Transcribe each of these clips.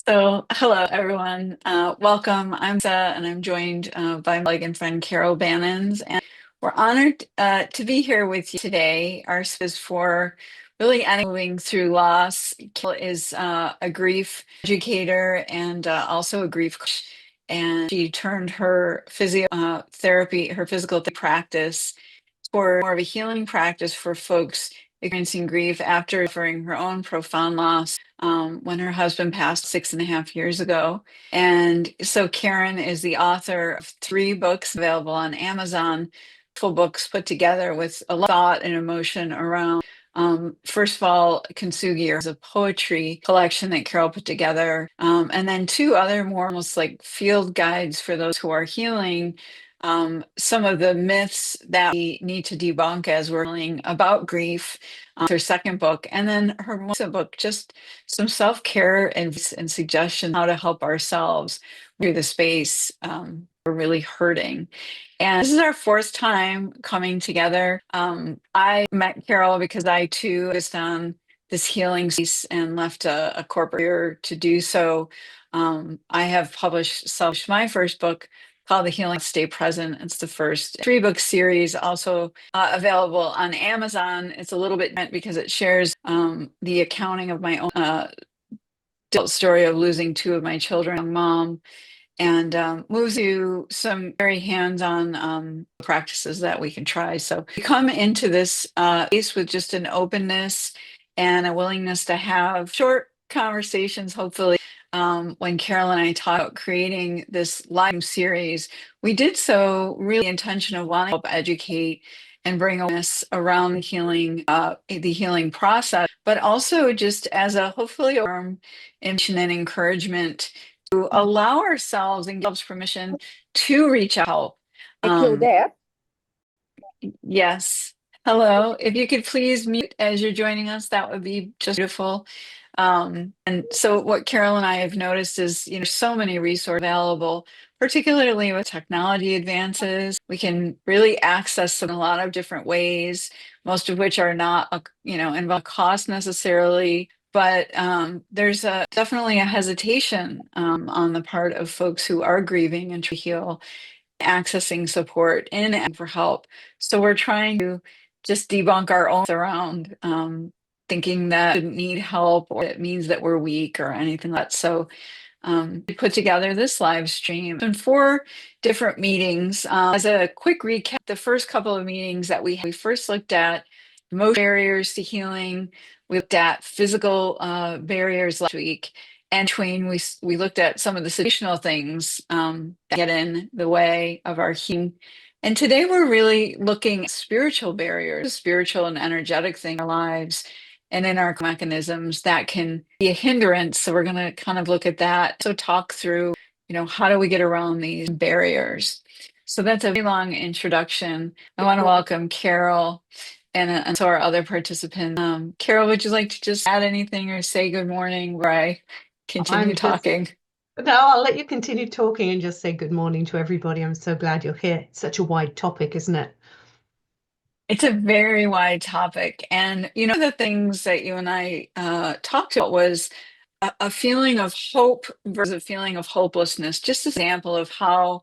Hello everyone. Welcome. I'm Lisa, and I'm joined by my colleague and friend Carol Banens, and we're honored to be here with you today. Our is for really anyone moving through loss. Carol is a grief educator and also a grief coach, and she turned her her physical therapy practice for more of a healing practice for folks experiencing grief after suffering her own profound loss when her husband passed 6.5 years ago. And so Karen is the author of 3 books available on Amazon, full books put together with a lot of thought and emotion around. First of all, Kintsugi is a poetry collection that Carol put together, and then 2 other more almost like field guides for those who are healing some of the myths that we need to debunk as we're learning about grief. Her second book, and then her most recent book, just some self-care and suggestions how to help ourselves through the space we're really hurting. And this is our fourth time coming together. I met Carol because I too focused on this healing space and left a corporate career to do so. I have published my first book called The Healing Stay Present. It's the first 3-book series, also available on Amazon. It's a little bit different because it shares the accounting of my own story of losing 2 of my children, young mom, and moves you some very hands-on practices that we can try. So we come into this space with just an openness and a willingness to have short conversations, hopefully. When Carol and I talked about creating this live series, we did so really intention of wanting to help educate and bring awareness around the healing process, but also just as a hopefully warm invitation and encouragement to allow ourselves and give ourselves permission to reach out. Thank you Um, there. yes. Hello. If you could please mute as you're joining us, that would be just beautiful. And so what Carol and I have noticed is, so many resources available, particularly with technology advances. We can really access them in a lot of different ways, most of which are not, involve cost necessarily. But there's definitely a hesitation on the part of folks who are grieving and to heal, accessing support and asking for help. So we're trying to just debunk our own around thinking that we shouldn't need help or it means that we're weak or anything like that. So we put together this live stream in 4 different meetings. As a quick recap, the first couple of meetings that we first looked at emotional barriers to healing. We looked at physical barriers last week. And between we looked at some of the situational things that get in the way of our healing. And today we're really looking at spiritual barriers, spiritual and energetic things in our lives and in our mechanisms that can be a hindrance. So we're going to kind of look at that. So talk through, how do we get around these barriers? So that's a very long introduction. I want to welcome Carol and so our other participants. Carol, would you like to just add anything or say good morning where I continue talking? No, I'll let you continue talking and just say good morning to everybody. I'm so glad you're here. It's such a wide topic, isn't it? It's a very wide topic. And, the things that you and I talked about was a feeling of hope versus a feeling of hopelessness. Just an example of how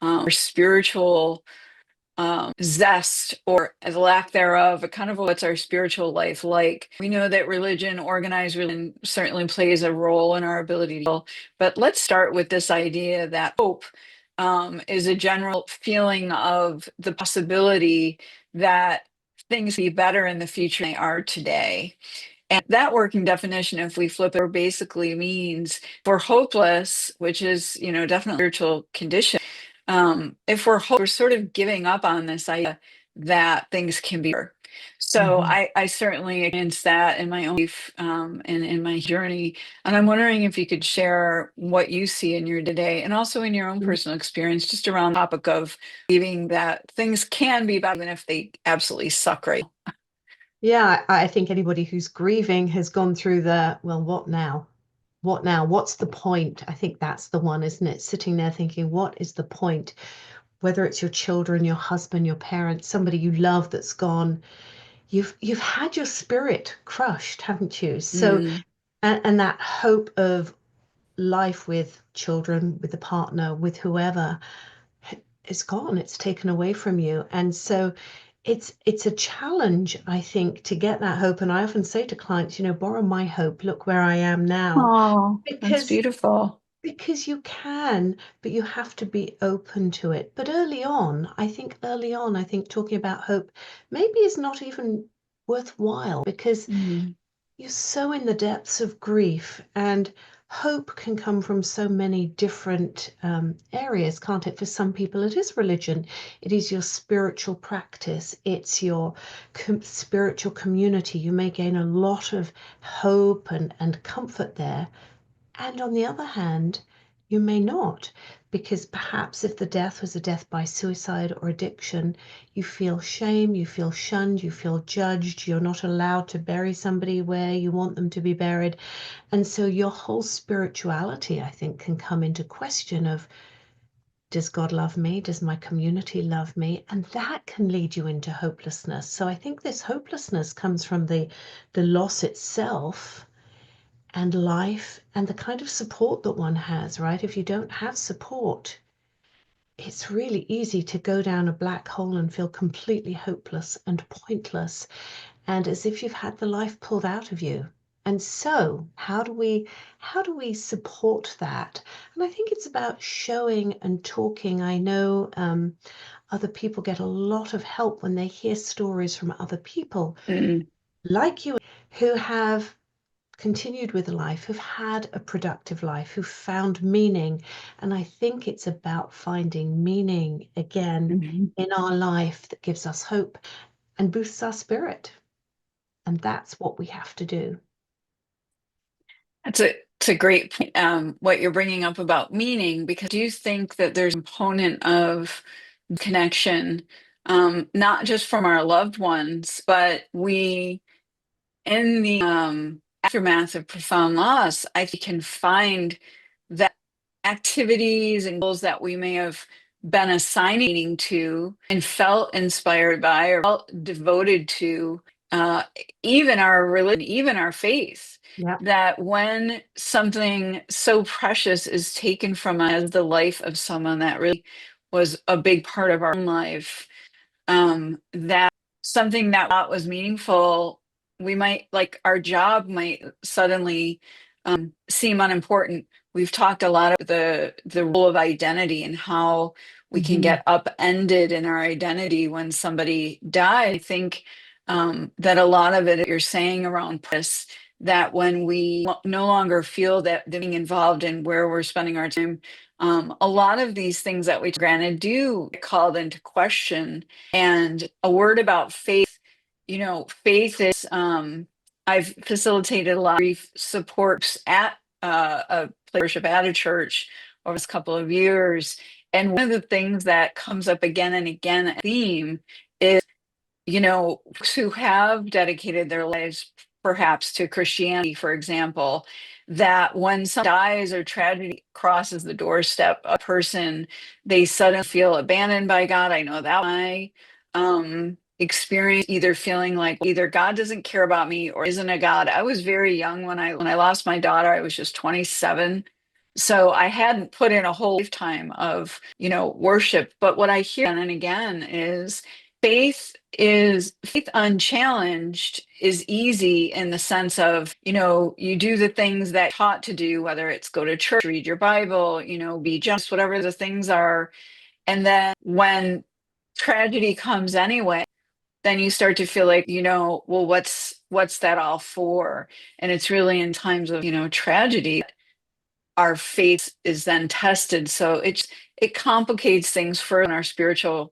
our spiritual zest or the lack thereof, kind of what's our spiritual life like. We know that organized religion certainly plays a role in our ability to heal. But let's start with this idea that hope is a general feeling of the possibility that things be better in the future than they are today. And that working definition, if we flip it, basically means for hopeless, which is, definitely a spiritual condition. If we're sort of giving up on this idea that things can be better. So I certainly experienced that in my own life and in my journey. And I'm wondering if you could share what you see in your day and also in your own personal experience, just around the topic of believing that things can be better than if they absolutely suck right now. Yeah, I think anybody who's grieving has gone through well, what now? What now? What's the point? I think that's the one, isn't it? Sitting there thinking, what is the point? Whether it's your children, your husband, your parents, somebody you love that's gone, you've had your spirit crushed, haven't you? So, Mm, and that hope of life with children, with the partner, with whoever, is gone. It's taken away from you. And so it's a challenge, I think, to get that hope. And I often say to clients, borrow my hope, look where I am now. Oh, that's Because beautiful. you can, but you have to be open to it. But early on, I think talking about hope maybe is not even worthwhile, because Mm, you're so in the depths of grief, and hope can come from so many different areas, can't it? For some people, it is religion, it is your spiritual practice, it's your spiritual community. You may gain a lot of hope and comfort there. And on the other hand, you may not, because perhaps if the death was a death by suicide or addiction, you feel shame, you feel shunned, you feel judged, you're not allowed to bury somebody where you want them to be buried. And so your whole spirituality, I think, can come into question of, does God love me? Does my community love me? And that can lead you into hopelessness. So I think this hopelessness comes from the loss itself and life and the kind of support that one has, right? If you don't have support, it's really easy to go down a black hole and feel completely hopeless and pointless, and as if you've had the life pulled out of you. And so how do we support that? And I think it's about showing and talking. I know other people get a lot of help when they hear stories from other people mm. like you, who have continued with life, who've had a productive life, who've found meaning. And I think it's about finding meaning again Mhm. in our life that gives us hope and boosts our spirit. And that's what we have to do. It's a great point, what you're bringing up about meaning, because do you think that there's a component of connection, not just from our loved ones, but we, in the aftermath of profound loss, I think can find that activities and goals that we may have been assigning to and felt inspired by or felt devoted to, uh, even our religion, even our faith, Yeah. that when something so precious is taken from us, the life of someone that really was a big part of our own life, that something that was meaningful, we might, like, our job might suddenly seem unimportant. We've talked a lot about the role of identity and how we can Mhm. get upended in our identity when somebody died. I think that a lot of it you're saying around purpose, that when we no longer feel that being involved in where we're spending our time, a lot of these things that we granted do get called into question. And a word about faith, faith is, I've facilitated a lot of grief supports at a place of worship at a church over this couple of years. And one of the things that comes up again and again, a theme, is, folks who have dedicated their lives perhaps to Christianity, for example, that when someone dies or tragedy crosses the doorstep, a person, they suddenly feel abandoned by God. I know that I experience, either feeling like either God doesn't care about me or isn't a God. I was very young when I lost my daughter. I was just 27. So I hadn't put in a whole lifetime of, worship. But what I hear again and again is faith unchallenged is easy, in the sense of, you do the things that you're taught to do, whether it's go to church, read your Bible, be just whatever the things are. And then when tragedy comes anyway, then you start to feel like, well, what's that all for? And it's really in times of, tragedy, our faith is then tested. So it complicates things further in our spiritual,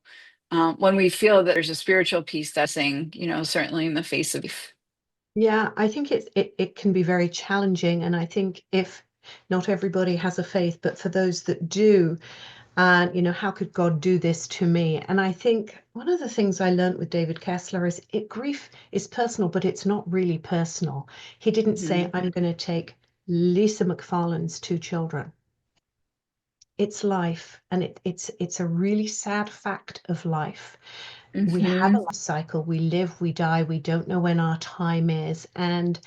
when we feel that there's a spiritual piece that's saying, certainly in the face of grief. Yeah, I think it can be very challenging. And I think if not everybody has a faith, but for those that do, and how could God do this to me? And I think one of the things I learned with David Kessler is grief is personal, but it's not really personal. He didn't say, Mhm. I'm going to take Lisa McFarland's two children. It's life, and it's a really sad fact of life. We have a Mhm. life cycle. We live, we die. We don't know when our time is. And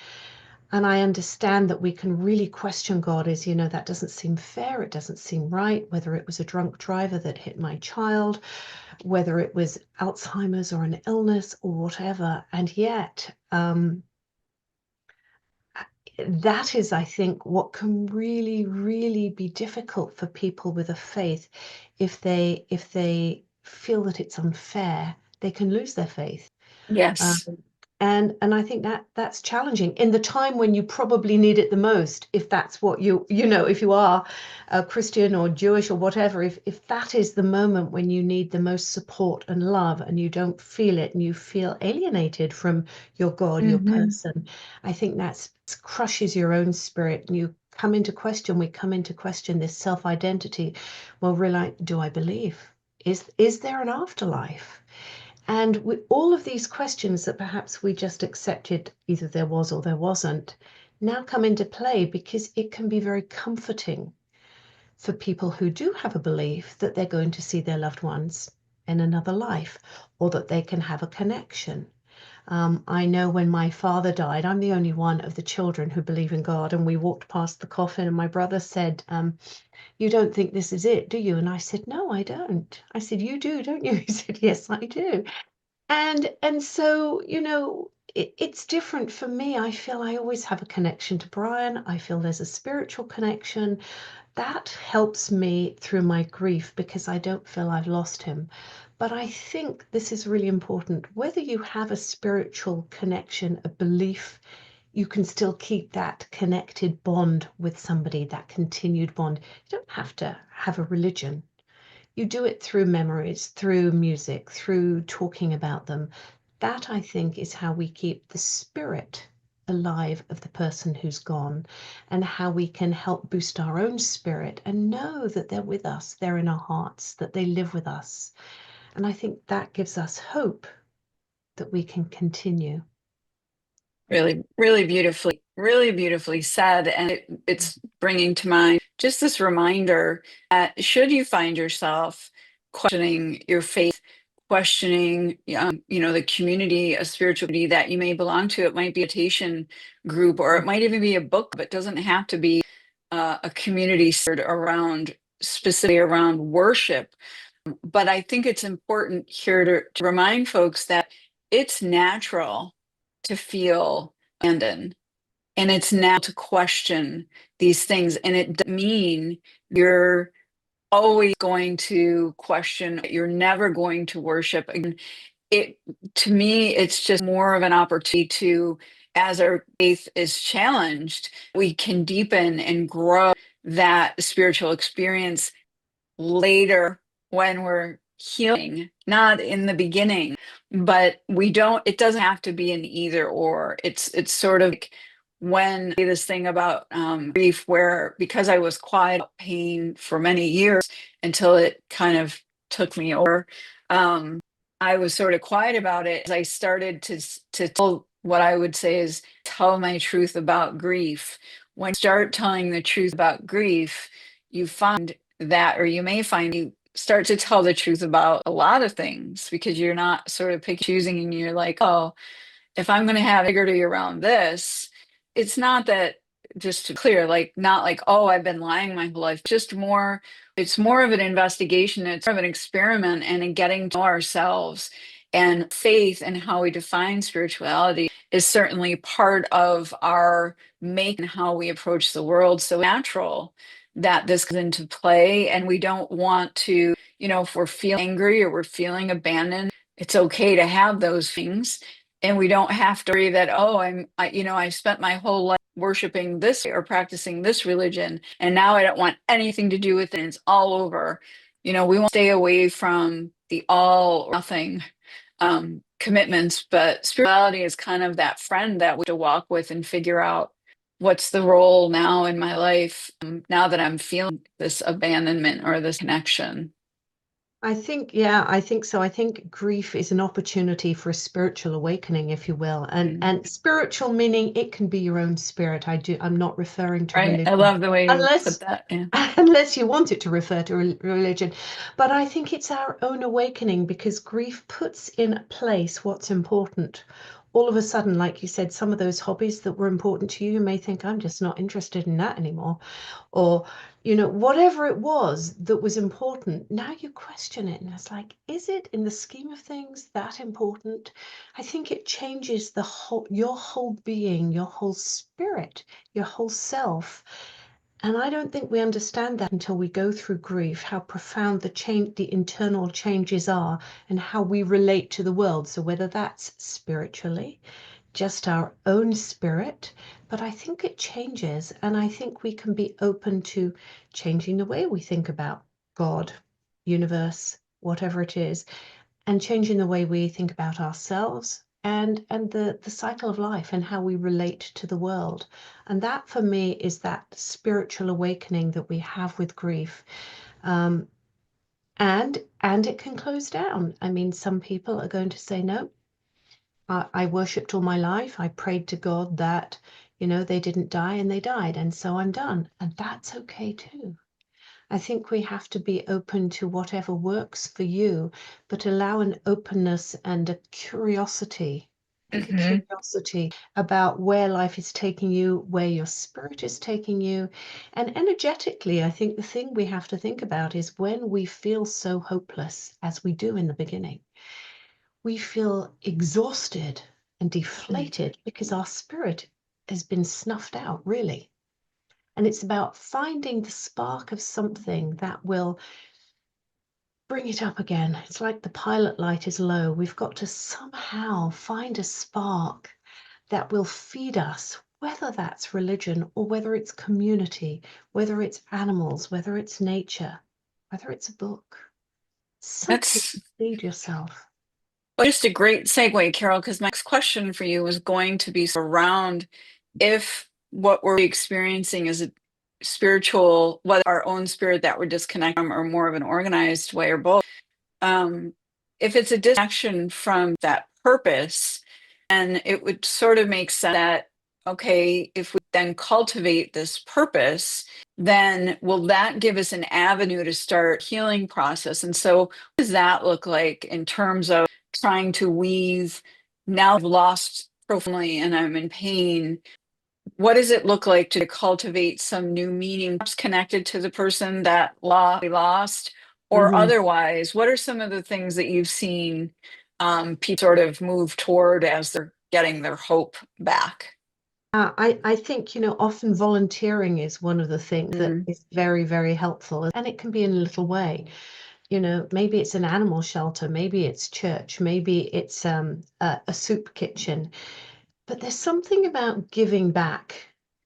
And I understand that we can really question God as, that doesn't seem fair, it doesn't seem right, whether it was a drunk driver that hit my child, whether it was Alzheimer's or an illness or whatever. And yet, that is, I think, what can really, really be difficult for people with a faith. If they feel that it's unfair, they can lose their faith. Um, Yes. and I think that that's challenging in the time when you probably need it the most. If that's what if you are a Christian or Jewish or whatever, if that is the moment when you need the most support and love, and you don't feel it, and you feel alienated from your God, your Hmm. person, I think that's crushes your own spirit, and you come into question. We come into question this self-identity. Well, really, do I believe? Is there an afterlife? And with all of these questions that perhaps we just accepted, either there was or there wasn't, now come into play, because it can be very comforting for people who do have a belief that they're going to see their loved ones in another life, or that they can have a connection. I know when my father died, I'm the only one of the children who believe in God, and we walked past the coffin, and my brother said, "You don't think this is it, do you?" And I said, "No, I don't." I said, "You do, don't you?" He said, "Yes, I do." And so, it's different for me. I feel I always have a connection to Brian. I feel there's a spiritual connection that helps me through my grief, because I don't feel I've lost him. But I think this is really important. Whether you have a spiritual connection, a belief, you can still keep that connected bond with somebody, that continued bond. You don't have to have a religion. You do it through memories, through music, through talking about them. That, I think, is how we keep the spirit alive of the person who's gone, and how we can help boost our own spirit and know that they're with us, they're in our hearts, that they live with us. And I think that gives us hope that we can continue. Really beautifully said. And it's bringing to mind just this reminder that should you find yourself questioning your faith, questioning, the community, a spiritual community that you may belong to, it might be a meditation group, or it might even be a book, but it doesn't have to be a community centered around, specifically around worship. But I think it's important here to remind folks that it's natural to feel abandoned, and it's natural to question these things. And it doesn't mean you're always going to question, you're never going to worship. And it, to me, it's just more of an opportunity to, as our faith is challenged, we can deepen and grow that spiritual experience later when we're healing, not in the beginning. But it doesn't have to be an either or. It's sort of like when I say this thing about grief, where because I was quiet about pain for many years until it kind of took me over, um, I was sort of quiet about it as I started to tell what I would say is tell my truth about grief. When you start telling the truth about grief, you find that, or you may find you start to tell the truth about a lot of things, because you're not sort of pick choosing, and you're like, oh, if I'm going to have integrity around this, it's not that, just to clear, like, not like, oh, I've been lying my whole life, just more, it's more of an investigation, it's more of an experiment, and in getting to know ourselves. And faith and how we define spirituality is certainly part of our make and how we approach the world. So natural that this comes into play, and we don't want to, if we're feeling angry or we're feeling abandoned, it's okay to have those things, and we don't have to worry that, oh, I spent my whole life worshiping this or practicing this religion, and now I don't want anything to do with it, and it's all over. We want to stay away from the all or nothing commitments, but spirituality is kind of that friend that we have to walk with and figure out what's the role now in my life, now that I'm feeling this abandonment or this connection. I think so. I think grief is an opportunity for a spiritual awakening, if you will. And Mm. and spiritual meaning it can be your own spirit. I'm not referring to Right? I religion love the way you put unless that. Yeah. unless you want it to refer to religion. But I think it's our own awakening, because grief puts in place what's important. all of a sudden, like you said, some of those hobbies that were important to you, you may think, I'm just not interested in that anymore. Or, whatever it was that was important, now you question it. And it's like, is it in the scheme of things that important? I think it changes your whole being, your whole spirit, your whole self. And I don't think we understand that until we go through grief, how profound the internal changes are and how we relate to the world. So whether that's spiritually, just our own spirit, but I think it changes. And I think we can be open to changing the way we think about God, universe, whatever it is, and changing the way we think about ourselves and the cycle of life and how we relate to the world. And that for me is that spiritual awakening that we have with grief. um, and it can close down. I mean, some people are going to say, no, I worshipped all my life, I prayed to God that they didn't die, and they died, and so I'm done. And that's okay too. I think we have to be open to whatever works for you, but allow an openness and a curiosity. I think a Mm-hmm. curiosity about where life is taking you, where your spirit is taking you. And energetically, I think the thing we have to think about is when we feel so hopeless, as we do in the beginning, we feel exhausted and deflated because our spirit has been snuffed out, really. And it's about finding the spark of something that will bring it up again. It's like the pilot light is low. We've got to somehow find a spark that will feed us, whether that's religion or whether it's community, whether it's animals, whether it's nature, whether it's a book, something That's to feed yourself. just a great segue, Carol, because my next question for you was going to be around if what we're experiencing is a spiritual, whether our own spirit that we're disconnected from or more of an organized way or both. um, if it's a disconnection from that purpose, then it would sort of make sense that, okay, if we then cultivate this purpose, then will that give us an avenue to start healing process? And so what does that look like in terms of trying to weave, now I've lost profoundly and I'm in pain, what does it look like to cultivate some new meaning, perhaps connected to the person that we lost, or Mhm. otherwise? What are some of the things that you've seen people sort of move toward as they're getting their hope back? I think, often volunteering is one of the things that Mm, is very, very helpful. And it can be in a little way. Maybe it's an animal shelter, maybe it's church, maybe it's a soup kitchen. But there's something about giving back,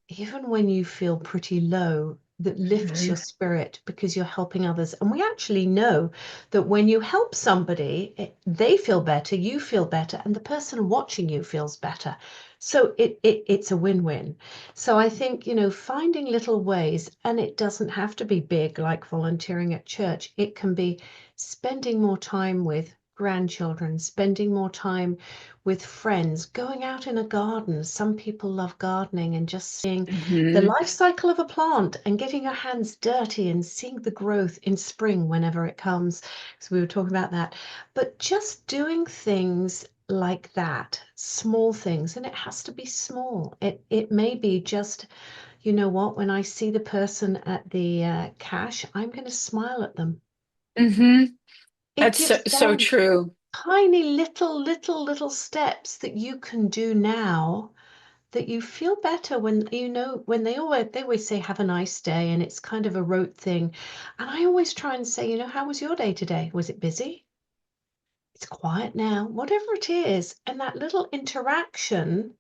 even when you feel pretty low, that lifts your mhm, spirit because you're helping others. And we actually know that when you help somebody, they feel better, you feel better, and the person watching you feels better. So it's a win-win. So I think, finding little ways, and it doesn't have to be big like volunteering at church. It can be spending more time with grandchildren, spending more time with friends, going out in a garden. Some people love gardening and just seeing the mhm, life cycle of a plant and getting your hands dirty and seeing the growth in spring whenever it comes. So we were talking about that. But just doing things like that, small things, and it has to be small. It may be just, when I see the person at the cash, I'm going to smile at them. mhm. It That's so, gives so them true. tiny little steps that you can do now that you feel better when when they always say have a nice day, and it's kind of a rote thing. And I always try and say, how was your day today? Was it busy? It's quiet now, whatever it is. And that little interaction,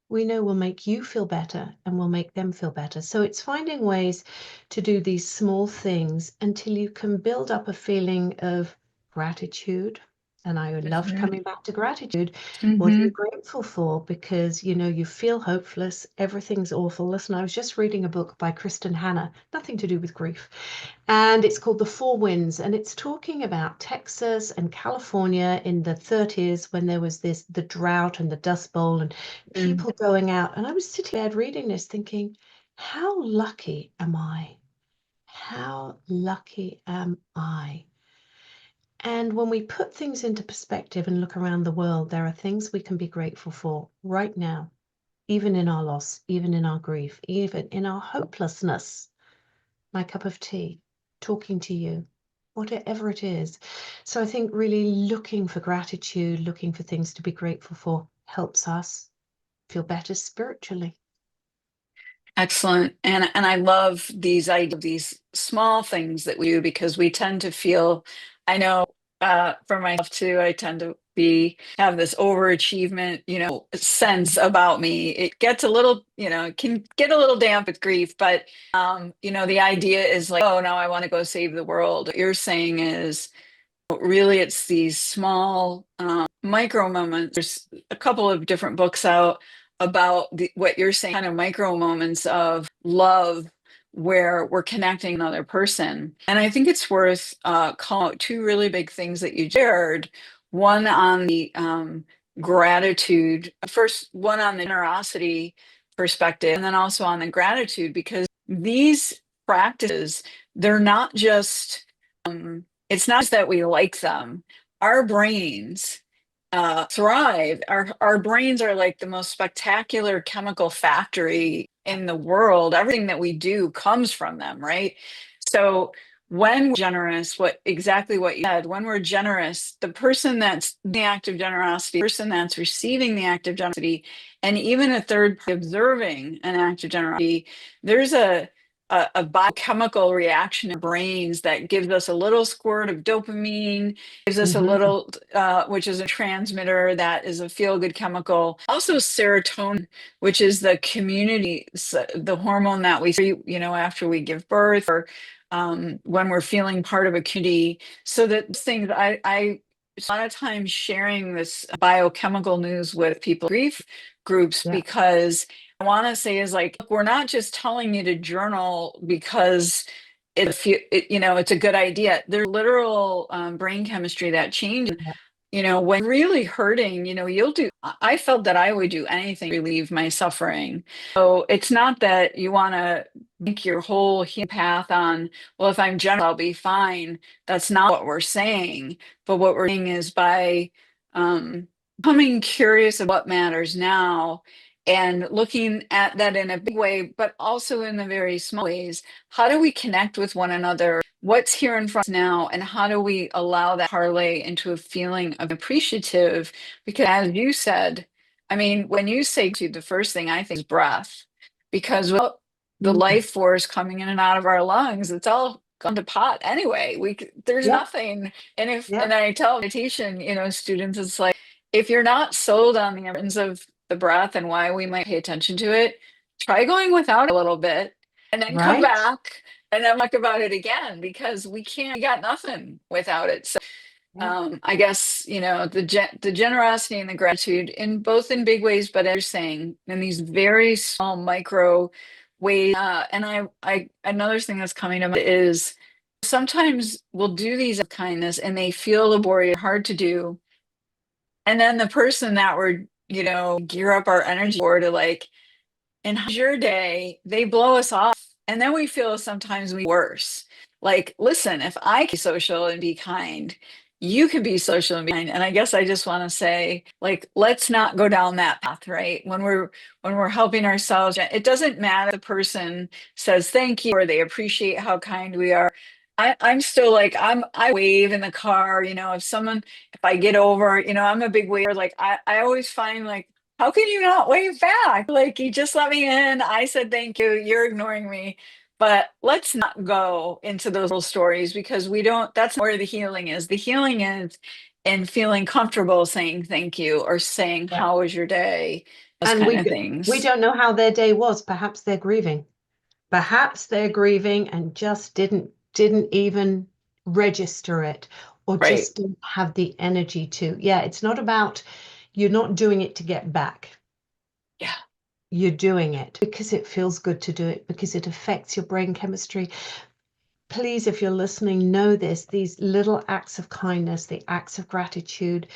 we know, will make you feel better and will make them feel better. So it's finding ways to do these small things until you can build up a feeling of gratitude. And I loved Mhm, coming back to gratitude. What are you mhm, grateful for? Because, you feel hopeless, everything's awful. Listen, I was just reading a book by Kristen Hanna, nothing to do with grief. And it's called The Four Winds. And it's talking about Texas and California in the 30s when there was the drought and the Dust Bowl and mm, people going out. And I was sitting there reading this thinking, how lucky am I? How lucky am I? And when we put things into perspective and look around the world, there are things we can be grateful for right now, even in our loss, even in our grief, even in our hopelessness. My cup of tea, talking to you, whatever it is. So I think really looking for gratitude, looking for things to be grateful for helps us feel better spiritually. Excellent. And I love these ideas, these small things that we do, because we tend to feel, I know for myself too, I tend to have this overachievement, sense about me. It gets a little, it can get a little damp with grief, but the idea is like, oh, now I want to go save the world. What you're saying is really it's these small micro moments. There's a couple of different books out about what you're saying, kind of micro moments of love where we're connecting another person. And I think it's worth calling out two really big things that you shared. One on the gratitude, first one on the generosity perspective, and then also on the gratitude, because these practices, they're not just it's not just that we like them. Our brains thrive. Our brains are like the most spectacular chemical factory in the world. Everything that we do comes from them, right? So when we're generous, exactly what you said, when we're generous, the person that's the act of generosity, the person that's receiving the act of generosity, and even a third party observing an act of generosity, there's a biochemical reaction in our brains that gives us a little squirt of dopamine, gives us a Mm-hmm. little, which is a transmitter that is a feel-good chemical. Also serotonin, which is the community, the hormone that we see, after we give birth, or when we're feeling part of a community. So that things I a lot of times sharing this biochemical news with people, grief groups, Yeah, because I want to say is like, look, we're not just telling you to journal because it's a good idea. There's literal brain chemistry that changes. yeah, When really hurting, you'll do. I felt that I would do anything to relieve my suffering. So it's not that you want to make your whole healing path on, well, if I'm generous, I'll be fine. That's not what we're saying. But what we're saying is by becoming curious of what matters now and looking at that in a big way, but also in the very small ways. How do we connect with one another? What's here in front of us now? And how do we allow that parlay into a feeling of appreciative? Because as you said, I mean, when you say to the first thing I think is breath, because without the mm, life force coming in and out of our lungs, it's all gone to pot anyway. There's yeah, nothing. And yeah, I tell meditation, students, it's like, if you're not sold on the importance of the breath and why we might pay attention to it, try going without a little bit and then come right. back and then talk about it again, because we got nothing without it. So Yeah, I guess, the generosity and the gratitude in both in big ways, but as you're saying, in these very small micro ways. And I another thing that's coming to mind is sometimes we'll do these of kindness and they feel laborious, hard to do, and then the person that we're, gear up our energy for to like, and how's your day? They blow us off. And then we feel sometimes worse. Like, listen, if I can be social and be kind, you can be social and be kind. And I guess I just want to say, like, let's not go down that path, right? When we're helping ourselves, it doesn't matter if the person says thank you or they appreciate how kind we are. I'm still like I wave in the car, if I get over, I'm a big waver. Like I always find like, how can you not wave back? Like, you just let me in. I said thank you. You're ignoring me. But let's not go into those little stories, because we don't, that's not where the healing is. The healing is in feeling comfortable saying thank you or saying, yeah. how was your day? Those And kind of we things. don't know how their day was. Perhaps they're grieving. Perhaps they're grieving and just didn't even register it, or Right. just didn't have the energy to. Yeah, it's not about, you're not doing it to get back. Yeah. You're doing it because it feels good to do it, because it affects your brain chemistry. Please, if you're listening, know this: these little acts of kindness, the acts of gratitude,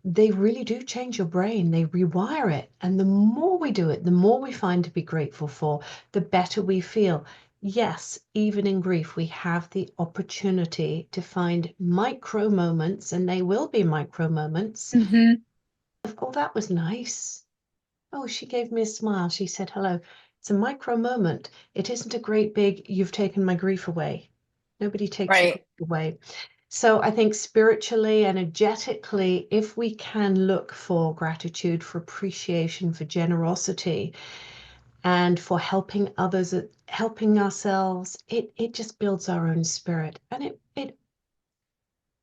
they really do change your brain. They rewire it. And the more we do it, the more we find to be grateful for, the better we feel. yes, even in grief, we have the opportunity to find micro moments, and they will be micro moments. Mm-hmm. Oh, that was nice. Oh, she gave me a smile. She said hello. It's a micro moment. It isn't a great big, you've taken my grief away. Nobody takes your Right. grief away. So I think spiritually, energetically, if we can look for gratitude, for appreciation, for generosity, and for helping others, helping ourselves, it just builds our own spirit, and it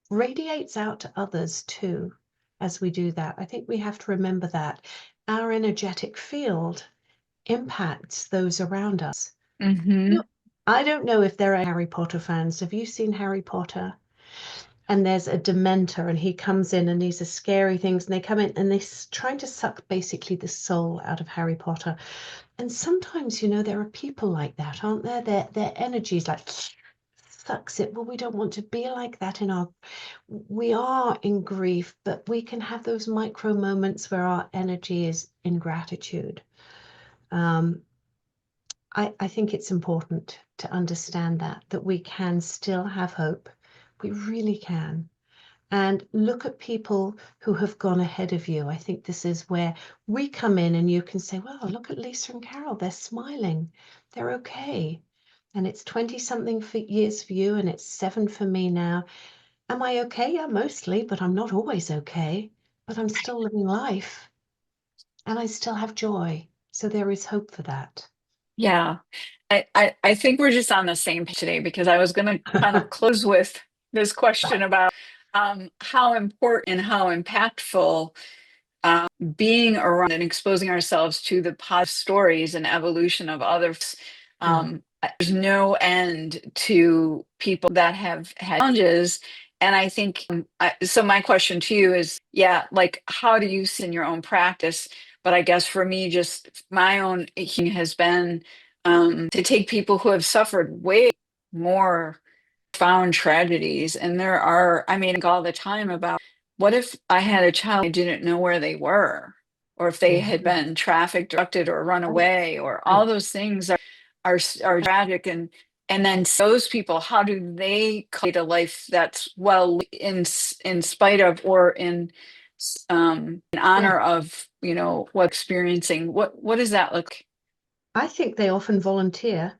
radiates out to others too as we do that. I think we have to remember that our energetic field impacts those around us. Mm-hmm. No, I don't know if there are Harry Potter fans. Have you seen Harry Potter? And there's a Dementor, and he comes in, and these are scary things, and they come in and they're trying to suck basically the soul out of Harry Potter. And sometimes, there are people like that, aren't there? Their energy is like sucks it. Well, we don't want to be like that we are in grief, but we can have those micro moments where our energy is in gratitude. Um, I think it's important to understand that we can still have hope. We really can. And look at people who have gone ahead of you. I think this is where we come in and you can say, well, look at Lisa and Carol. They're smiling. They're okay. And it's 20 something years for you, and it's 7 for me now. Am I okay? Yeah, mostly, but I'm not always okay. But I'm still living life, and I still have joy. So there is hope for that. Yeah. I think we're just on the same page today, because I was going to kind of close with this question about how important and how impactful being around and exposing ourselves to the positive stories and evolution of others. Mm. There's no end to people that have had challenges. And I think, so my question to you is, yeah, like, how do you see in your own practice? But I guess for me, just my own healing has been to take people who have suffered way more profound tragedies. And there are, I mean, all the time about, what if I had a child, I didn't know where they were, or if they Yeah. had been trafficked, abducted, or run Right. away, or all Right. those things are tragic. And then those people, how do they create a life that's well in spite of, or in Yeah. honor of, what experiencing, what does that look? I think they often volunteer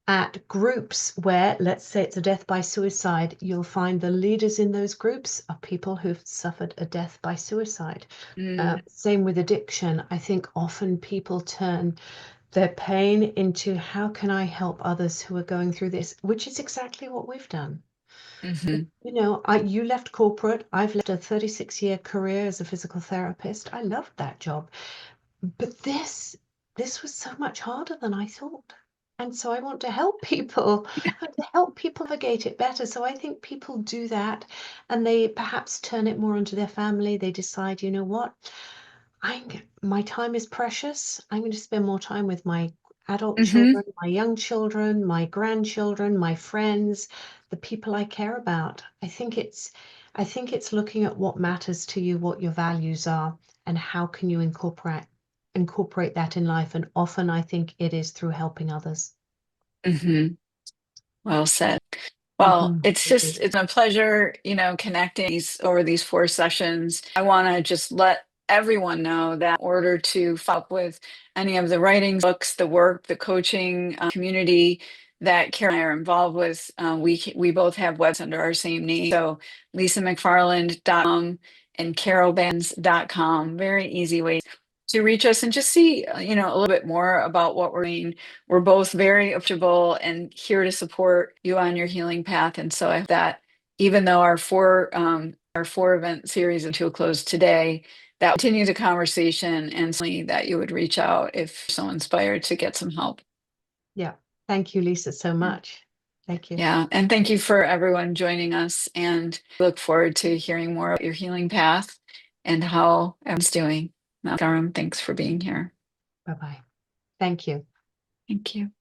at groups where, let's say it's a death by suicide, you'll find the leaders in those groups are people who've suffered a death by suicide. Mm, Same with addiction. I think often people turn their pain into how can I help others who are going through this, which is exactly what we've done. mhm, You left corporate. I've left a 36-year career as a physical therapist. I loved that job. But this was so much harder than I thought. And so I want to help people, and to help people navigate it better. So I think people do that, and they perhaps turn it more onto their family. They decide, you know what? My time is precious. I'm going to spend more time with my adult mhm, children, my young children, my grandchildren, my friends, the people I care about. I think it's looking at what matters to you, what your values are, and how can you incorporate that in life. And often I think it is through helping others. mhm. Well said. Well, Mhm. it's a pleasure, connecting over these 4 sessions. I want to just let everyone know that in order to follow up with any of the writings, books, the work, the coaching community that Karen and I are involved with, we both have webs under our same name. So lisamcfarland.com and carolbanens.com. Very easy way to reach us and just see, a little bit more about what we're doing. We're both very approachable and here to support you on your healing path. And so I hope that, even though our four event series is to a close today, that will continue the conversation, and certainly that you would reach out if you're so inspired to get some help. Yeah. Thank you, Lisa, so Yeah. much. Thank you. Yeah. And thank you for everyone joining us, and look forward to hearing more about your healing path and how everyone's doing. Karam, thanks for being here. Bye-bye. Thank you. Thank you.